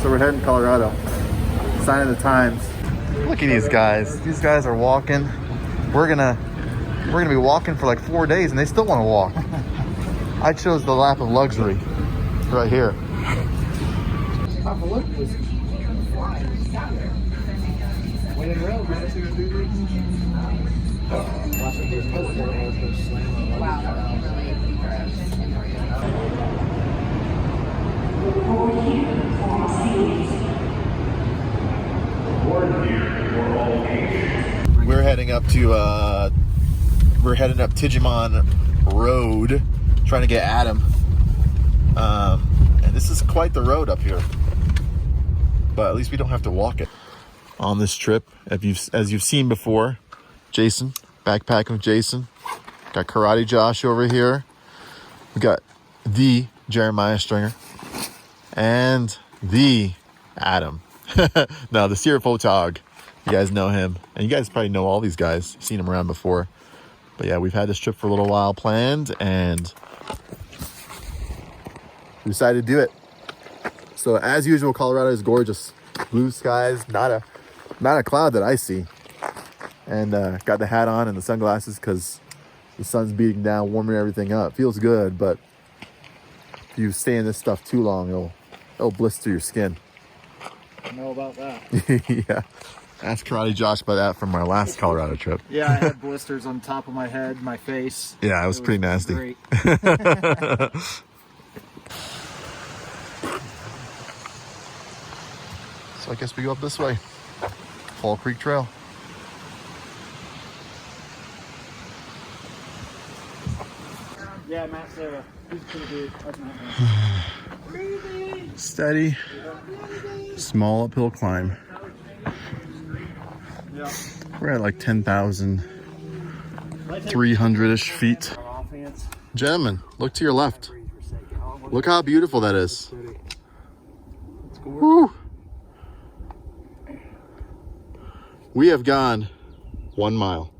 So we're heading to Colorado. Sign of the times. Look at these guys. These guys are walking. We're gonna be walking for like 4 days and they still want to walk. I chose the lap of luxury right here. We're heading up to Tigimon Road, trying to get Adam. And this is quite the road up here, but at least we don't have to walk it. On this trip, as you've seen before, Jason, backpacking with Jason. Got Karate Josh over here. We got the Jeremiah Stringer and the Adam. No, the Sierra Photog. You guys know him, and you guys probably know all these guys. Seen them around before. But yeah, we've had this trip for a little while planned, and we decided to do it. So as usual, Colorado is gorgeous. Blue skies, not a cloud that I see. And got the hat on and the sunglasses because the sun's beating down, warming everything up. Feels good, but if you stay in this stuff too long, it'll blister your skin. I know about that. Yeah. Ask Karate Josh about that from our last Colorado trip. Yeah, I had blisters on top of my head, my face. Yeah, it was pretty nasty. Great. So I guess we go up this way. Fall Creek Trail. Yeah, Matt Sarah. He's pretty good. Steady, small uphill climb. Yeah. We're at like 10,300-ish feet. Gentlemen, look to your left. Look how beautiful that is. Woo. We have gone 1 mile.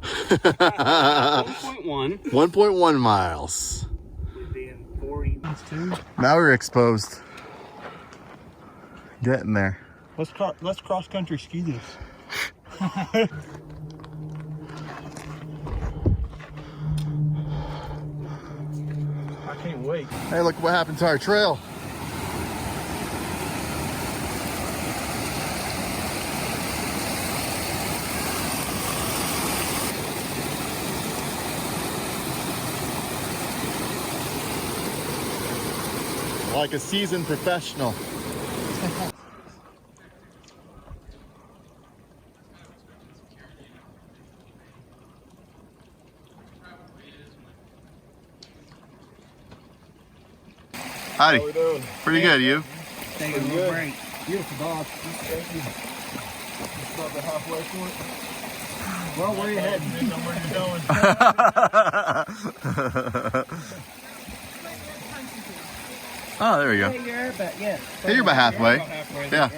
1.1. 1.1 miles. Now we're exposed. Getting there. Let's cross country ski this. I can't wait. Hey, look what happened to our trail. Like a seasoned professional. Howdy. How we doing? Pretty good, you? Taking a little break. Beautiful dog. Thank you. Just about the halfway point. Well, where are you heading? I know where you're going. Oh, there we go. You're about, yeah. Hey, you're about halfway. Yeah.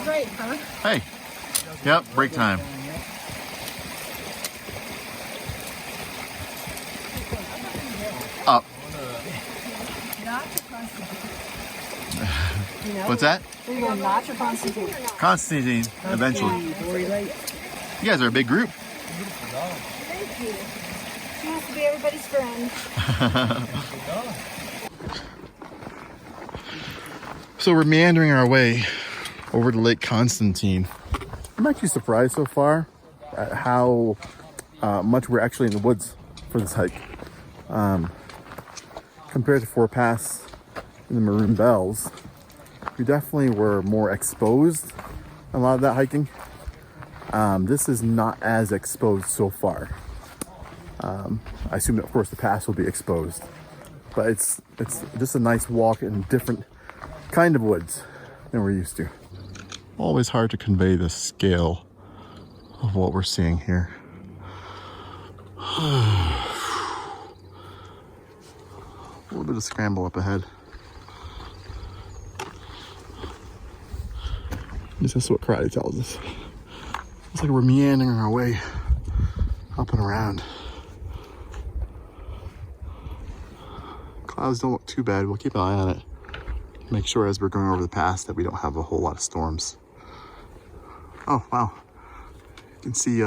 Great, huh? Hey. Yep, break time. Up. What's that? We're going to notch or Constantine? Constantine, eventually. You guys are a big group. Thank you. She wants to be everybody's friend. So we're meandering our way over to Lake Constantine. I'm actually surprised so far at how much we're actually in the woods for this hike. Compared to Four Pass in the Maroon Bells, we definitely were more exposed a lot of that hiking. This is not as exposed so far. I assume that of course the pass will be exposed, but it's just a nice walk in different kind of woods than we're used to. Always hard to convey the scale of what we're seeing here. A little bit of scramble up ahead. This is what karate tells us. It's like we're meandering our way up and around. Clouds don't look too bad. We'll keep an eye on it. Make sure as we're going over the pass that we don't have a whole lot of storms. Oh, wow. You can see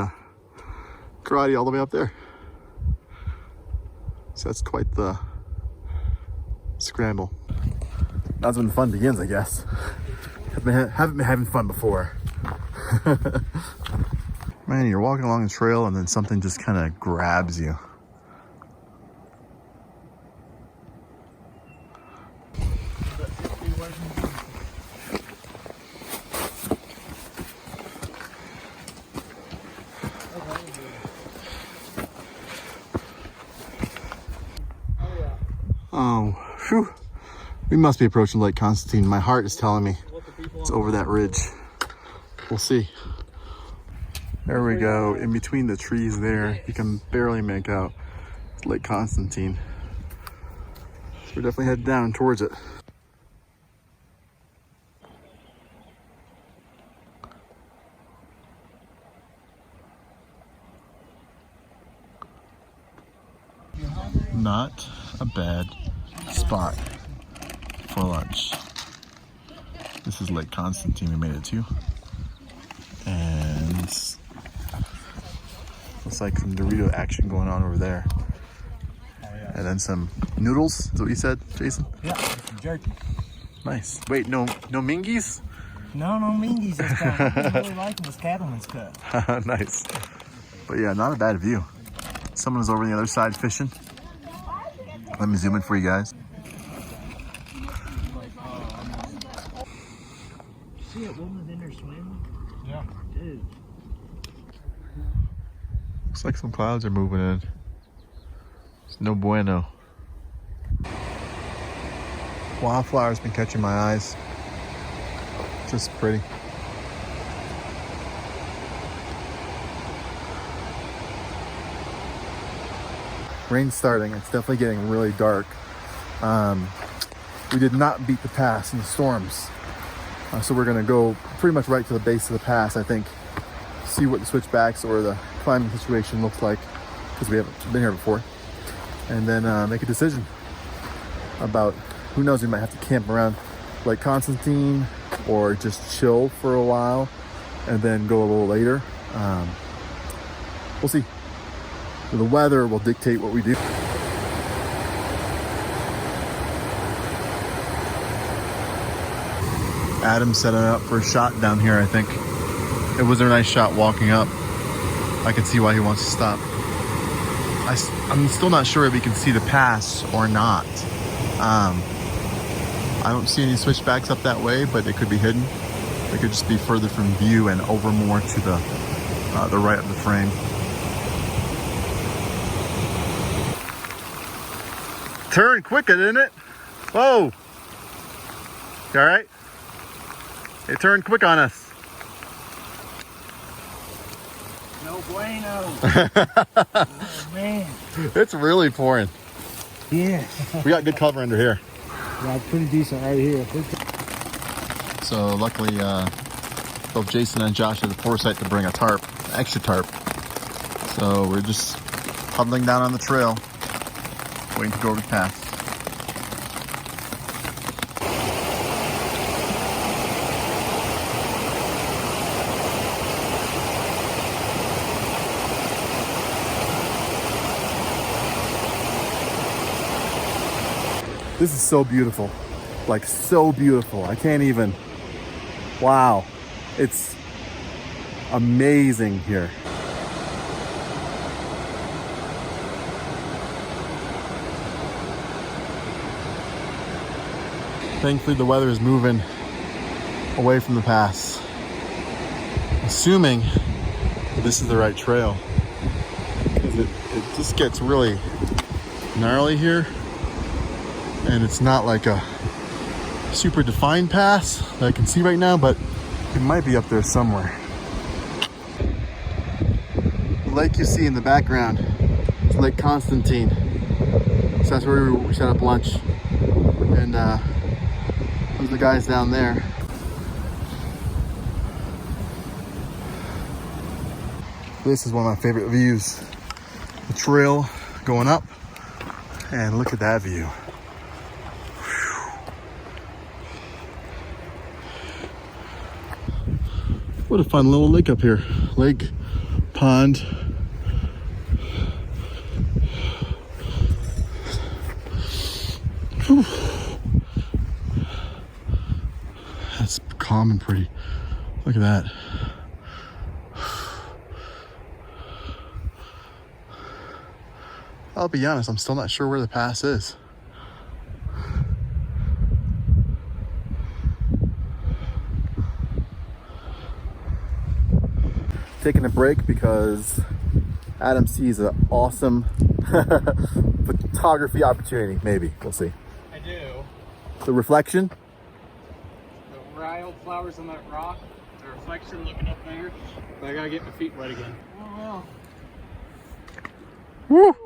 Karate all the way up there. So that's quite the scramble. That's when the fun begins, I guess. Haven't been having fun before. Man, you're walking along the trail and then something just kind of grabs you. Oh, whew. We must be approaching Lake Constantine. My heart is telling me it's over that ridge. We'll see. There we go. In between the trees there, you can barely make out Lake Constantine. So we're definitely headed down towards it. Not a bad spot for lunch. This is Lake Constantine we made it to. And looks like some Dorito action going on over there. Oh, yeah. And then some noodles, is what you said, Jason? Yeah, some jerky. Nice. Wait, no mingies? No mingies this time. I'm really liking this cattleman's cut. Nice. But yeah, not a bad view. Someone is over on the other side fishing. Let me zoom in for you guys. See that woman in there swimming? Yeah. Dude. Looks like some clouds are moving in. It's no bueno. Wildflower's been catching my eyes. Just pretty. Rain's starting. It's definitely getting really dark. We did not beat the pass in the storms. So we're gonna go pretty much right to the base of the pass, I think. See what the switchbacks or the climbing situation looks like, because we haven't been here before. And then make a decision about, who knows, we might have to camp around Lake Constantine or just chill for a while and then go a little later. We'll see. The weather will dictate what we do. Adam's setting up for a shot down here, I think. It was a nice shot walking up. I can see why he wants to stop. I'm still not sure if he can see the pass or not. I don't see any switchbacks up that way, but it could be hidden. It could just be further from view and over more to the right of the frame. Turn quicker, didn't it? Whoa! You all right? It turned quick on us. No bueno. Oh, man. It's really pouring. Yeah. We got good cover under here. Yeah, pretty decent right here. So luckily, both Jason and Josh had the foresight to bring a tarp, extra tarp. So we're just huddling down on the trail, waiting to go over the pass. This is so beautiful, like so beautiful. I can't even, wow. It's amazing here. Thankfully the weather is moving away from the pass. Assuming this is the right trail. Because it just gets really gnarly here. And it's not like a super defined pass that I can see right now, but it might be up there somewhere. The lake you see in the background is Lake Constantine. So that's where we set up lunch. And those are the guys down there. This is one of my favorite views. The trail going up, and look at that view. What a fun little lake up here. Lake, pond. Whew. That's calm and pretty. Look at that. I'll be honest, I'm still not sure where the pass is. Taking a break because Adam sees an awesome photography opportunity. Maybe, we'll see. I do. The reflection. The wildflowers on that rock, the reflection looking up there. But I gotta get my feet wet again. Oh well. Woo!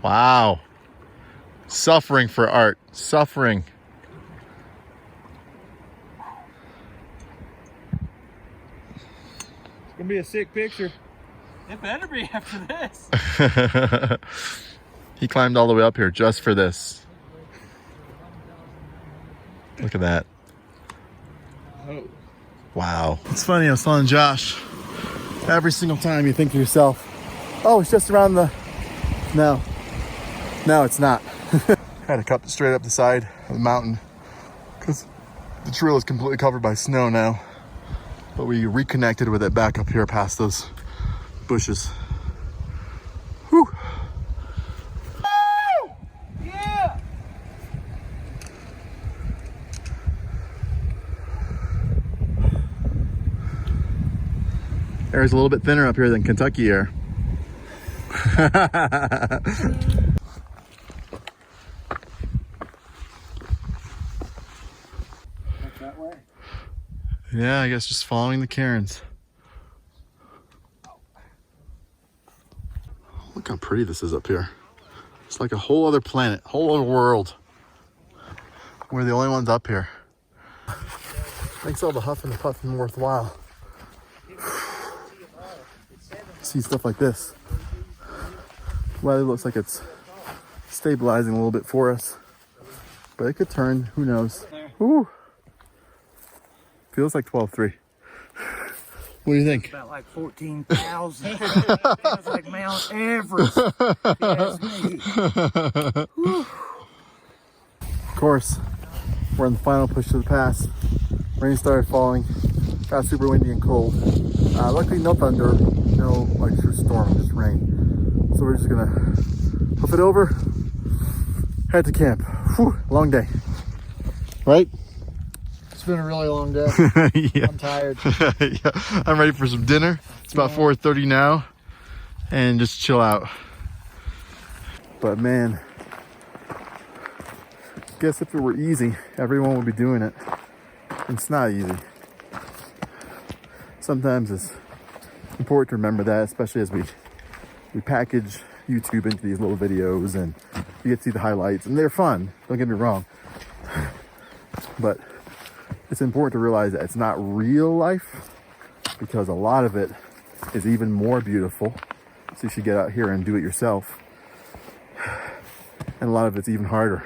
Wow. Suffering for art. Suffering. It's gonna be a sick picture. It better be after this. He climbed all the way up here just for this. Look at that. Oh. Wow. It's funny, I was telling Josh, every single time you think to yourself, oh, it's just around the... No, it's not. Had to cut straight up the side of the mountain because the trail is completely covered by snow now. But we reconnected with it back up here past those bushes. Whew. Yeah. Air's a little bit thinner up here than Kentucky air. That way. Yeah, I guess just following the cairns. Look how pretty this is up here. It's like a whole other planet, whole other world. We're the only ones up here. Makes all the huff and the puffing worthwhile. See stuff like this. Weather looks like it's stabilizing a little bit for us, but it could turn, who knows. Ooh. Feels like 12.3. What do you think? About like 14,000. It's like Mount Everest. That's me. Of course, we're in the final push to the pass. Rain started falling, got super windy and cold. Luckily no thunder, no like true storm, just rain. So we're just gonna hoof it over, head to camp. Whew, long day. Right? It's been a really long day. Yeah. I'm tired. Yeah. I'm ready for some dinner. It's about 4:30 now, and just chill out. But man, guess if it were easy, everyone would be doing it. It's not easy. Sometimes it's important to remember that, especially as we package YouTube into these little videos, and you get to see the highlights, and they're fun. Don't get me wrong, but it's important to realize that it's not real life, because a lot of it is even more beautiful. So you should get out here and do it yourself. And a lot of it's even harder.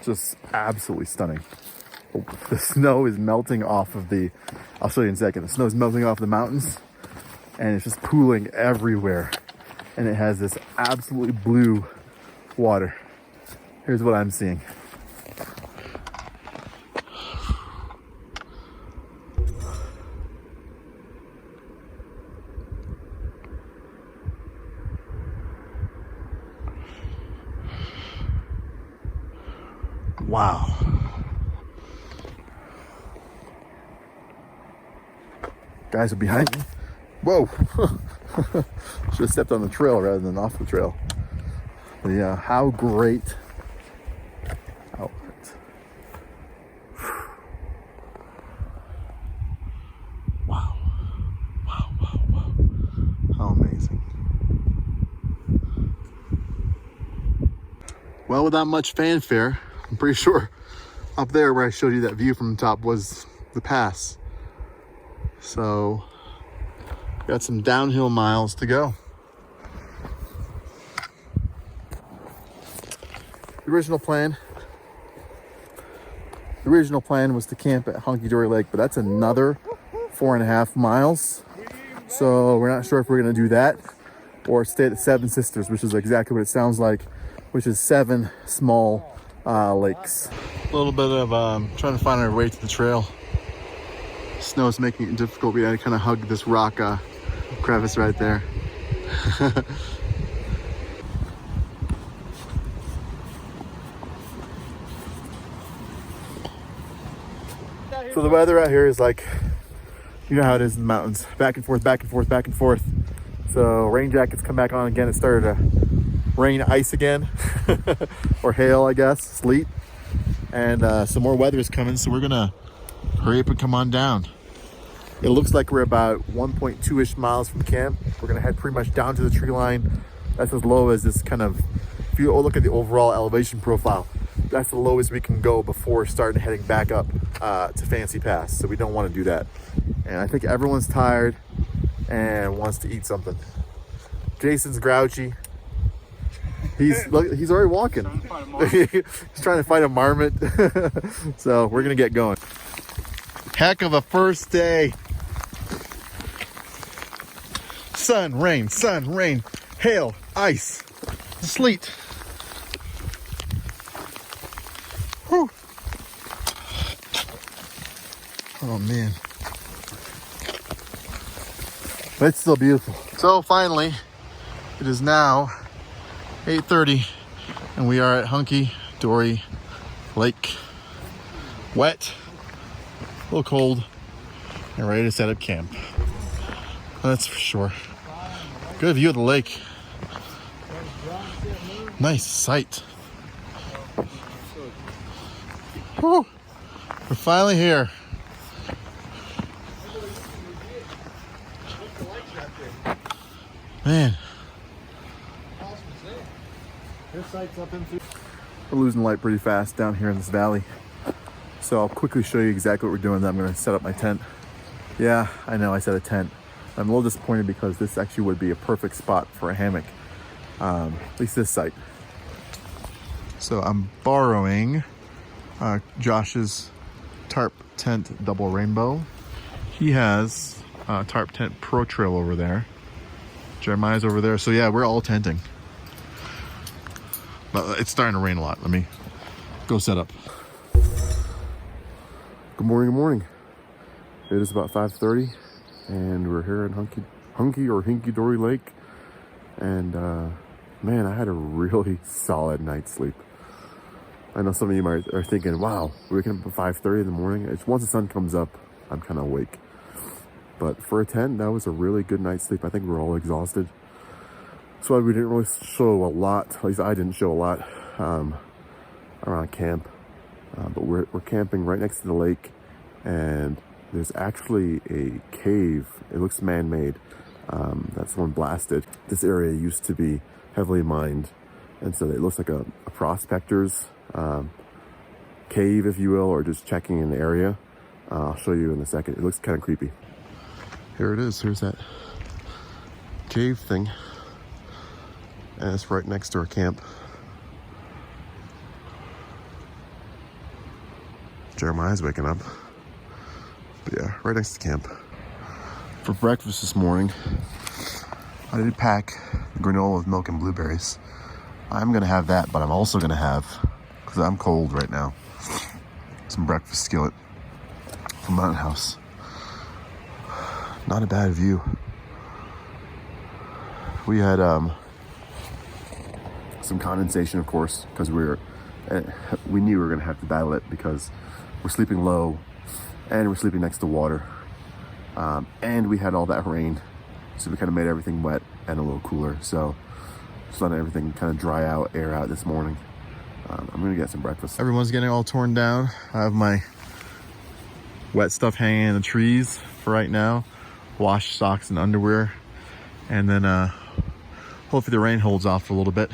Just absolutely stunning. The snow is melting off of the, I'll show you in a second. The snow is melting off the mountains, and it's just pooling everywhere. And it has this absolutely blue water. Here's what I'm seeing. Wow. Guys are behind me. Whoa. Should have stepped on the trail rather than off the trail. But yeah, how great. Oh. Wow. Wow, wow, wow. How amazing. Well, without much fanfare, I'm pretty sure up there where I showed you that view from the top was the pass. So, got some downhill miles to go. The original plan The original plan was to camp at Hunky Dory Lake, but that's another 4.5 miles. So we're not sure if we're gonna do that or stay at the Seven Sisters, which is exactly what it sounds like, which is 7 small lakes. A little bit of trying to find our way to the trail. Snow's making it difficult. We had to kind of hug this rock crevice right there. So the weather out here is like, you know how it is in the mountains. Back and forth, back and forth, back and forth. So rain jackets come back on again. It started to rain ice again. Or hail, I guess, sleet. And some more weather is coming, so we're gonna hurry up and come on down. It looks like we're about 1.2-ish miles from camp. We're gonna head pretty much down to the tree line. That's as low as this kind of, if you look at the overall elevation profile, that's the lowest we can go before starting heading back up to Fancy Pass. So we don't want to do that. And I think everyone's tired and wants to eat something. Jason's grouchy. He's already walking. He's trying to fight a marmot. So we're gonna get going. Heck of a first day. Sun, rain, hail, ice, sleet. Whew. Oh man. But it's still beautiful. So finally, it is now 8:30 and we are at Hunky Dory Lake. Wet, a little cold, and ready to set up camp. That's for sure. Good view of the lake. Nice sight. Whew. We're finally here. Man. We're losing light pretty fast down here in this valley. So I'll quickly show you exactly what we're doing. I'm gonna set up my tent. Yeah, I know I said a tent. I'm a little disappointed because this actually would be a perfect spot for a hammock. At least this site. So I'm borrowing Josh's tarp tent double rainbow. He has tarp tent pro trail over there. Jeremiah's over there. So yeah, we're all tenting. But it's starting to rain a lot. Let me go set up. Good morning, good morning. It is about 5:30 and we're here at Hunky Dory Lake. And man, I had a really solid night's sleep. I know some of you are thinking, wow, we're waking up at 5:30 in the morning. It's once the sun comes up, I'm kind of awake. But for a tent, that was a really good night's sleep. I think we were all exhausted. So we didn't really show a lot, at least I didn't show a lot around camp. But we're camping right next to the lake, and there's actually a cave. It looks man-made. That someone blasted. This area used to be heavily mined, and so it looks like a prospector's cave, if you will, or just checking in the area. I'll show you in a second. It looks kind of creepy. Here it is. Here's that cave thing. And it's right next to our camp. Jeremiah's waking up. But yeah, right next to camp. For breakfast this morning, I did pack granola with milk and blueberries. I'm gonna have that, but I'm also gonna have, because I'm cold right now, some breakfast skillet from Mountain House. Not a bad view. We had some condensation, of course, because we knew we were gonna have to dial it because we're sleeping low and we're sleeping next to water. And we had all that rain, so we kind of made everything wet and a little cooler. So just letting everything kind of dry out, air out this morning. I'm gonna get some breakfast. Everyone's getting all torn down. I have my wet stuff hanging in the trees for right now. Wash socks and underwear. And then hopefully the rain holds off for a little bit.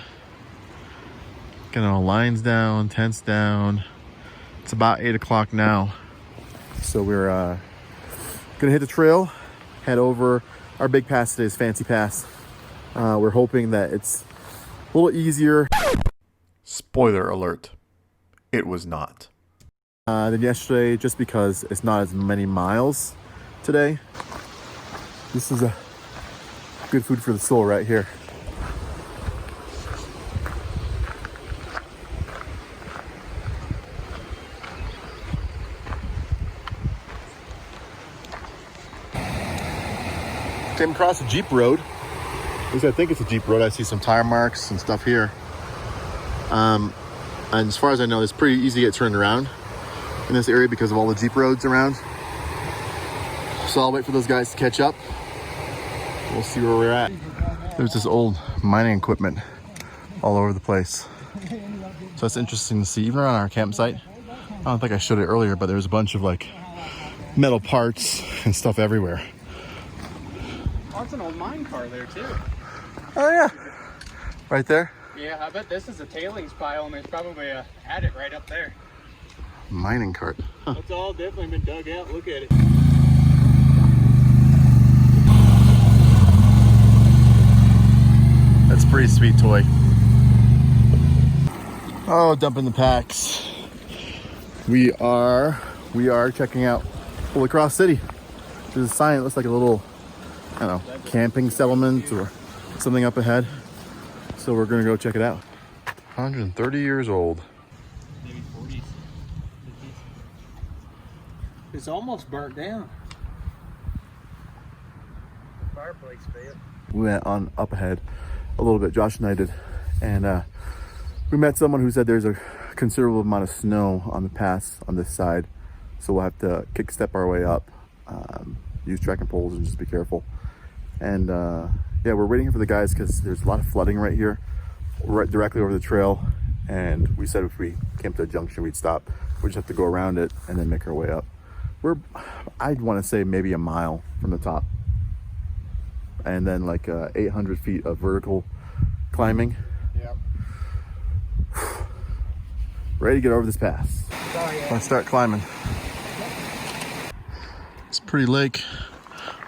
Getting all lines down, tents down. It's about 8 o'clock now. So we're gonna hit the trail, head over. Our big pass today is Fancy Pass. We're hoping that it's a little easier. Spoiler alert, it was not. than yesterday, just because it's not as many miles today. This is a good food for the soul right here. Came across a Jeep road. At least I think it's a Jeep road. I see some tire marks and stuff here. And as far as I know, it's pretty easy to get turned around in this area because of all the Jeep roads around. So I'll wait for those guys to catch up. We'll see where we're at. There's this old mining equipment all over the place. So it's interesting to see, even around our campsite. I don't think I showed it earlier, but there's a bunch of like metal parts and stuff everywhere. Oh, it's an old mine car there too. Oh yeah, right there. Yeah, I bet this is a tailings pile, and there's probably a adit right up there. Mining cart. Huh. It's all definitely been dug out. Look at it. That's a pretty sweet toy. Oh, dumping the packs. We are checking out Holy Cross City. There's a sign that looks like a little, I don't know, camping settlement or something up ahead. So we're gonna go check it out. 130 years old. Maybe 40s. 50s. It's almost burnt down. Fireplace failed. We went on up ahead a little bit, Josh and I did, and we met someone who said there's a considerable amount of snow on the pass on this side, so we'll have to kick step our way up, use trekking poles and just be careful. And yeah, we're waiting for the guys because there's a lot of flooding right here, right directly over the trail, and we said if we came to a junction we'd stop. We just have to go around it and then make our way up. I'd want to say maybe a mile from the top, and then like 800 feet of vertical climbing. Yep. Ready to get over this pass. Oh, yeah. Let's start climbing. It's a pretty lake,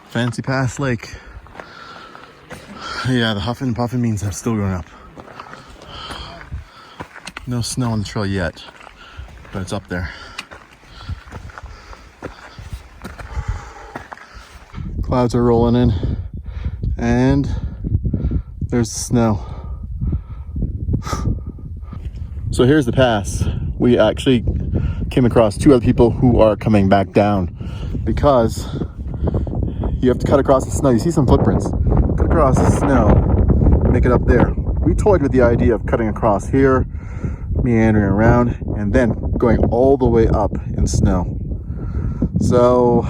Fancy Pass Lake. Yeah, the huffing and puffing means I'm still going up. No snow on the trail yet, but it's up there. Clouds are rolling in, and there's the snow. So here's the pass. We actually came across two other people who are coming back down because you have to cut across the snow. You see some footprints. Cut across the snow, make it up there. We toyed with the idea of cutting across here, meandering around, and then going all the way up in snow. So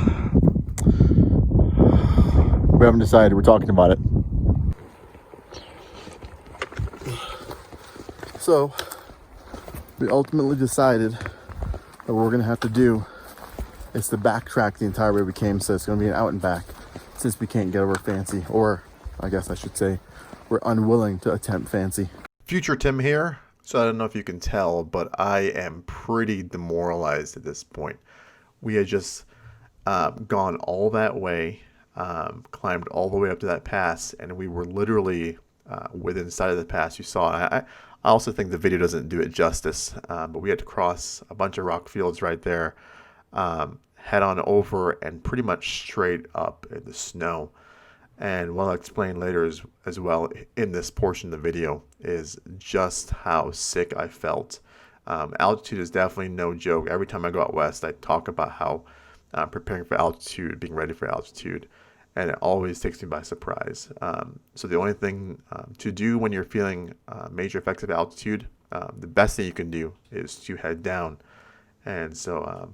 we haven't decided. We're talking about it. So we ultimately decided that what we're gonna have to do is to backtrack the entire way we came. So it's gonna be an out and back, since we can't get over Fancy, or I guess I should say we're unwilling to attempt Fancy. Future Tim here. So I don't know if you can tell, but I am pretty demoralized at this point. We had just gone all that way, climbed all the way up to that pass, and we were literally within sight of the pass. You saw it. I also think the video doesn't do it justice, but we had to cross a bunch of rock fields right there, head on over, and pretty much straight up in the snow. And what I'll explain later as well in this portion of the video is just how sick I felt. Altitude is definitely no joke. Every time I go out west, I talk about how preparing for altitude, being ready for altitude, and it always takes me by surprise. So the only thing to do when you're feeling major effects of altitude, the best thing you can do is to head down. And so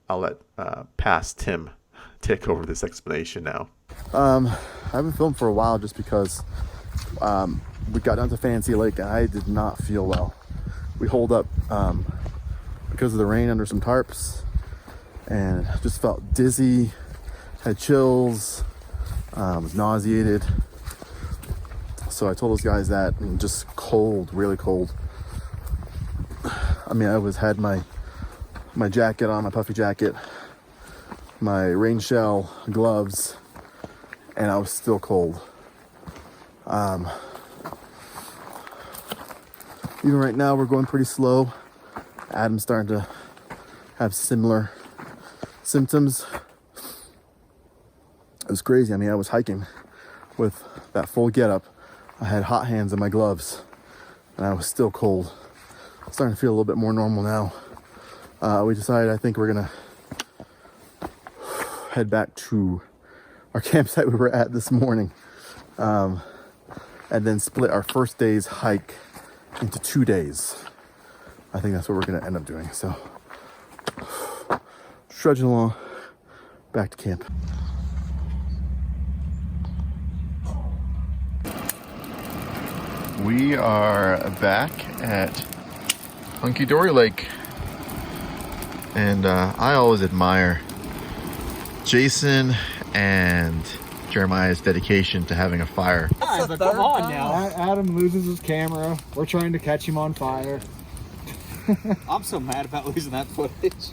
I'll let past Tim take over this explanation now. I haven't filmed for a while just because we got down to Fancy Lake and I did not feel well. We holed up because of the rain under some tarps, and just felt dizzy, had chills, was nauseated. So I told those guys that, and just cold, really cold. I mean, I had my jacket on, my puffy jacket, my rain shell, gloves, and I was still cold. Even right now, we're going pretty slow. Adam's starting to have similar symptoms. It was crazy. I mean, I was hiking with that full getup. I had hot hands in my gloves, and I was still cold. I'm starting to feel a little bit more normal now. We decided, I think we're gonna head back to our campsite we were at this morning, and then split our first day's hike into 2 days. I think that's what we're gonna end up doing. So, trudging along back to camp. We are back at Hunky Dory Lake, and I always admire Jason and Jeremiah's dedication to having a fire. But come on now. Adam loses his camera. We're trying to catch him on fire. I'm so mad about losing that footage.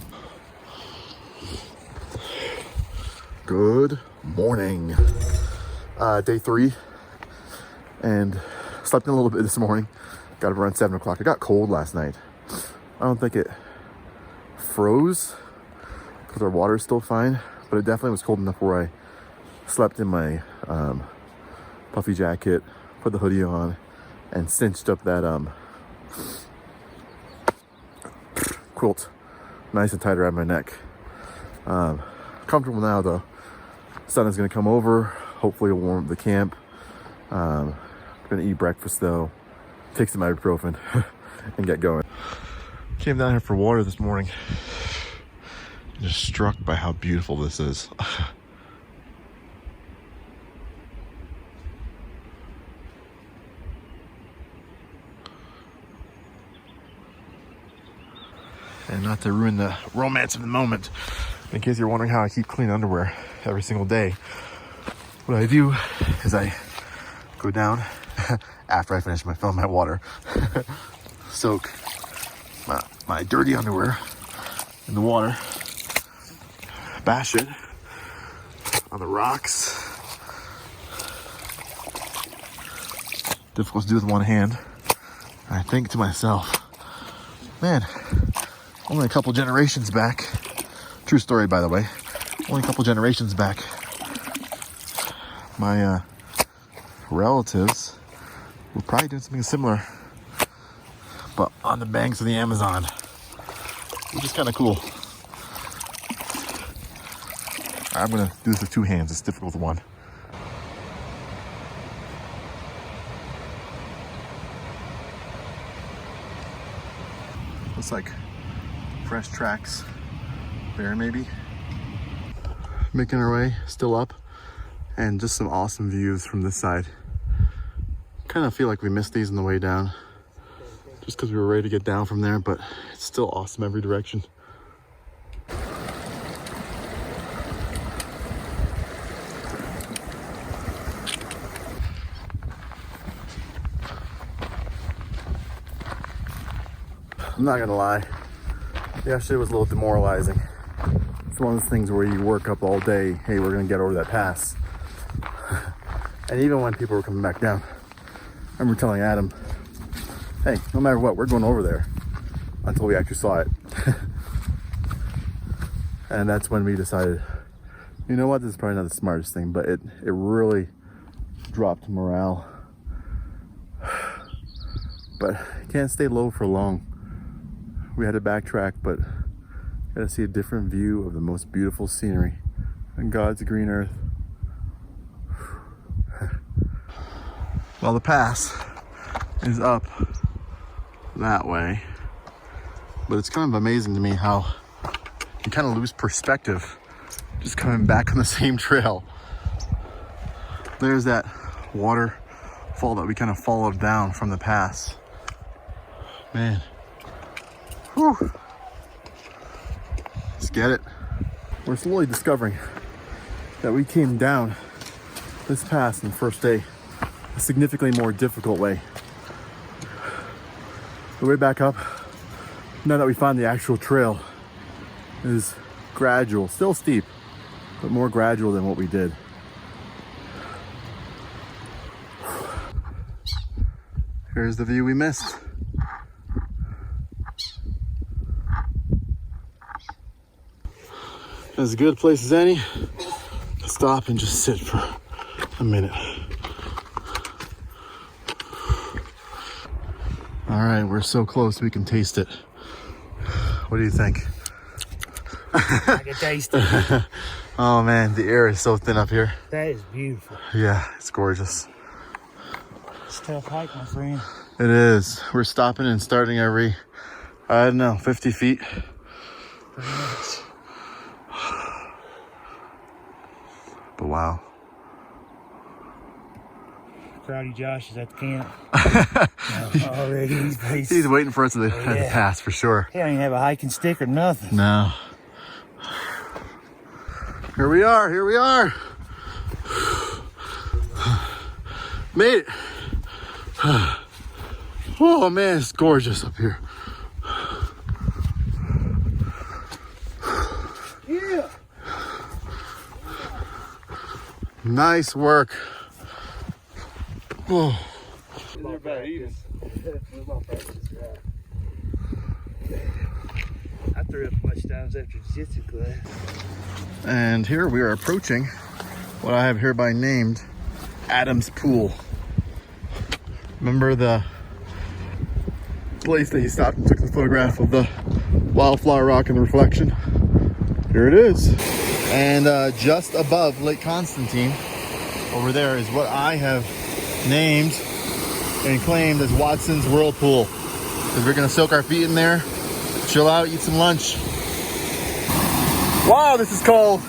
Good morning. Day 3, and slept in a little bit this morning. Got up around 7 o'clock. It got cold last night. I don't think it froze because our water is still fine, but it definitely was cold enough where I slept in my puffy jacket, put the hoodie on, and cinched up that quilt nice and tight around my neck. Comfortable now though. Sun is gonna come over. Hopefully it'll warm up the camp. Gonna eat breakfast though, take some ibuprofen, and get going. Came down here for water this morning. Just struck by how beautiful this is. And not to ruin the romance of the moment, in case you're wondering how I keep clean underwear every single day, what I do is I go down after I finish filling my water, soak my dirty underwear in the water, bash it on the rocks. Difficult to do with one hand. I think to myself, man, only a couple generations back, true story by the way, only a couple generations back, my relatives were probably doing something similar, but on the banks of the Amazon, which is kind of cool. I'm gonna do this with 2 hands. It's difficult with one. Looks like fresh tracks there, maybe. Making our way still up, and just some awesome views from this side. Kind of feel like we missed these on the way down, just because we were ready to get down from there, but it's still awesome every direction. I'm not gonna lie, yesterday was a little demoralizing. It's one of those things where you work up all day, hey, we're gonna get over that pass. And even when people were coming back down, I remember telling Adam, hey, no matter what, we're going over there, until we actually saw it. And that's when we decided, you know what, this is probably not the smartest thing, but it really dropped morale. But you can't stay low for long. We had to backtrack, but got to see a different view of the most beautiful scenery on God's green earth. Well, the pass is up that way, but it's kind of amazing to me how you kind of lose perspective just coming back on the same trail. There's that waterfall that we kind of followed down from the pass. Man. Whew. Let's get it. We're slowly discovering that we came down this pass in the first day a significantly more difficult way. The way back up, now that we found the actual trail, is gradual, still steep, but more gradual than what we did. Here's the view we missed. as good a place as any to stop and just sit for a minute. All right, we're so close we can taste it. What do you think? I can taste it. Oh man, the air is so thin up here. That is beautiful. Yeah, it's gorgeous. It's a tough hike, my friend. It is. We're stopping and starting every, I don't know, 50 feet. Pretty much. But wow. Crowdy Josh is at the camp. Already, He's waiting for us to pass for sure. He don't even have a hiking stick or nothing. No. Here we are. Here we are. Made it. Oh man, it's gorgeous up here. Yeah. Nice work. Oh. They're about eating. I threw up a bunch of times after jiu-jitsu class. And here we are approaching what I have hereby named Adam's Pool. Remember the place that he stopped and took the photograph of the wildflower rock and the reflection? Here it is. And just above Lake Constantine, over there, is what I have named and claimed as Watson's Whirlpool. Because we're gonna soak our feet in there, chill out, eat some lunch. Wow, this is cold.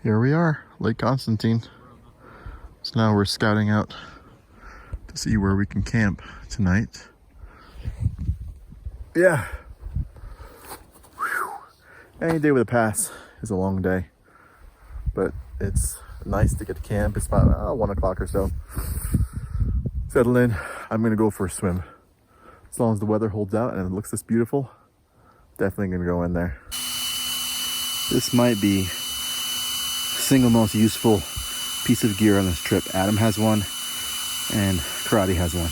Here we are, Lake Constantine. So now we're scouting out to see where we can camp tonight. Yeah. Whew. Any day with a pass is a long day, but it's nice to get to camp. It's about 1 o'clock or so. Settle in. I'm gonna go for a swim. As long as the weather holds out and it looks this beautiful, definitely gonna go in there. This might be single most useful piece of gear on this trip. Adam has one and Karate has one.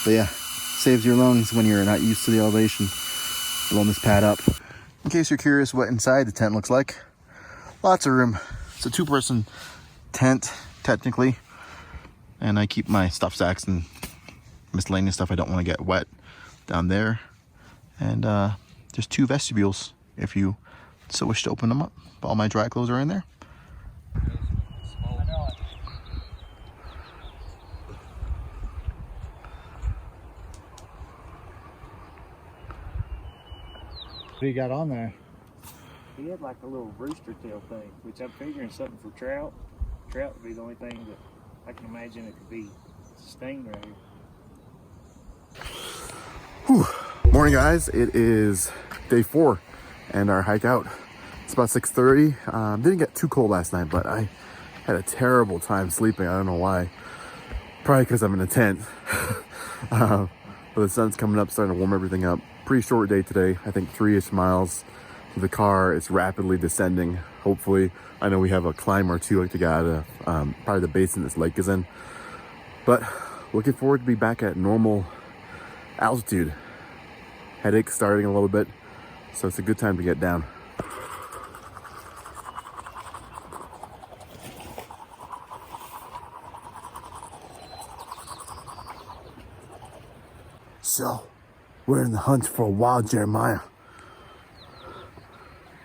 But yeah, saves your lungs when you're not used to the elevation. Blowing this pad up. In case you're curious what inside the tent looks like, lots of room. It's a 2-person tent technically, and I keep my stuff sacks and miscellaneous stuff I don't want to get wet down there. And there's 2 vestibules if you so wish to open them up. All my dry clothes are in there. What do you got on there? He had like a little rooster tail thing, which I'm figuring something for trout. Trout would be the only thing that I can imagine it could be. It's a stingray. Whew. Morning guys, it is day 4 and our hike out. It's about 6:30. Didn't get too cold last night, but I had a terrible time sleeping. I don't know why. Probably because I'm in a tent. But the sun's coming up, starting to warm everything up. Pretty short day today. I think 3-ish miles to the car. It's rapidly descending. Hopefully, I know we have a climb or 2 like to get out of probably the basin this lake is in. But looking forward to be back at normal altitude. Headache starting a little bit, so it's a good time to get down. So, we're in the hunt for a wild Jeremiah.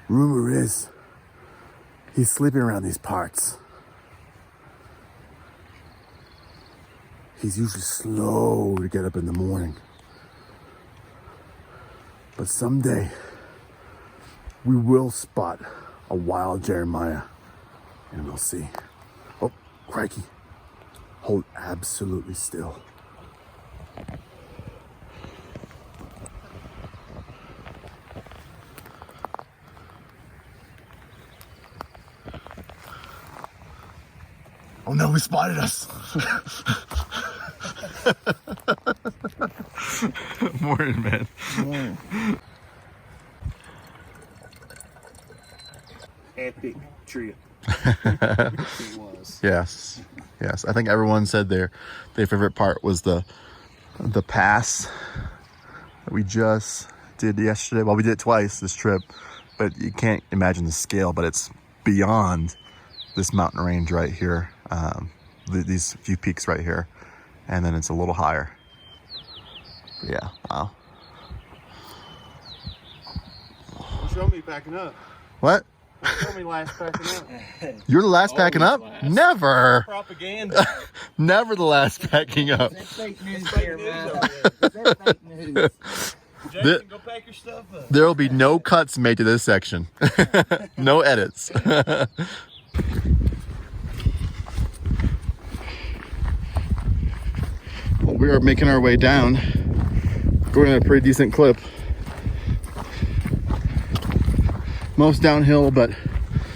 Rumor is, he's sleeping around these parts. He's usually slow to get up in the morning. But someday, we will spot a wild Jeremiah, and we'll see. Oh, crikey. Hold absolutely still. Oh no, he spotted us. Morning, man. Epic trip. It was. Yes. Yes. I think everyone said their favorite part was the pass that we just did yesterday. Well, we did it twice this trip, but you can't imagine the scale, but it's beyond this mountain range right here. These few peaks right here. And then it's a little higher. But yeah, wow. Show me packing up. What? Show me last packing up. You're the last packing up? last. Never. Propaganda. Never the last packing up. That's fake news here, man. That's fake news. Jason, go pack your stuff up. There will be no cuts made to this section. No edits. Well, we are making our way down, going at a pretty decent clip. Most downhill, but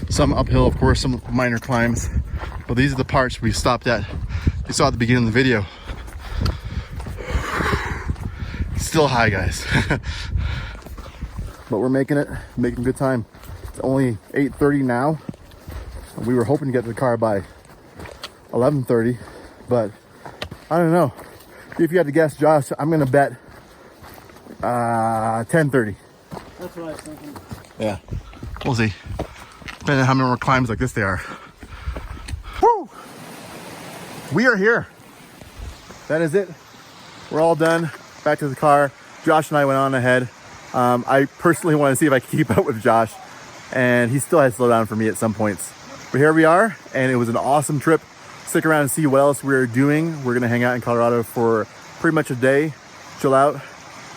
some uphill, of course, some minor climbs. But these are the parts we stopped at. You saw at the beginning of the video. Still high, guys. But we're making it, making good time. It's only 8:30 now. We were hoping to get to the car by 11:30, but I don't know. If you had to guess, Josh, I'm gonna bet 10:30. That's what I was thinking. Yeah, we'll see. Depending on how many more climbs like this they are. Woo! We are here. That is it. We're all done. Back to the car. Josh and I went on ahead. I personally want to see if I can keep up with Josh, and he still has to slow down for me at some points. But here we are, and it was an awesome trip. Stick around and see what else we're doing. We're gonna hang out in Colorado for pretty much a day, chill out,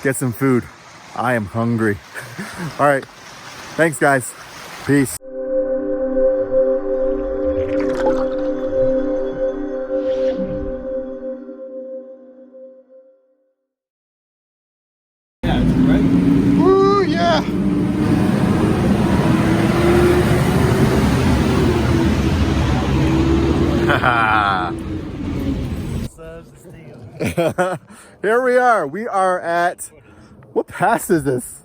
get some food. I am hungry. All right, thanks guys, peace. Yeah, right? Woo, yeah. Here we are. We are at, what pass is this?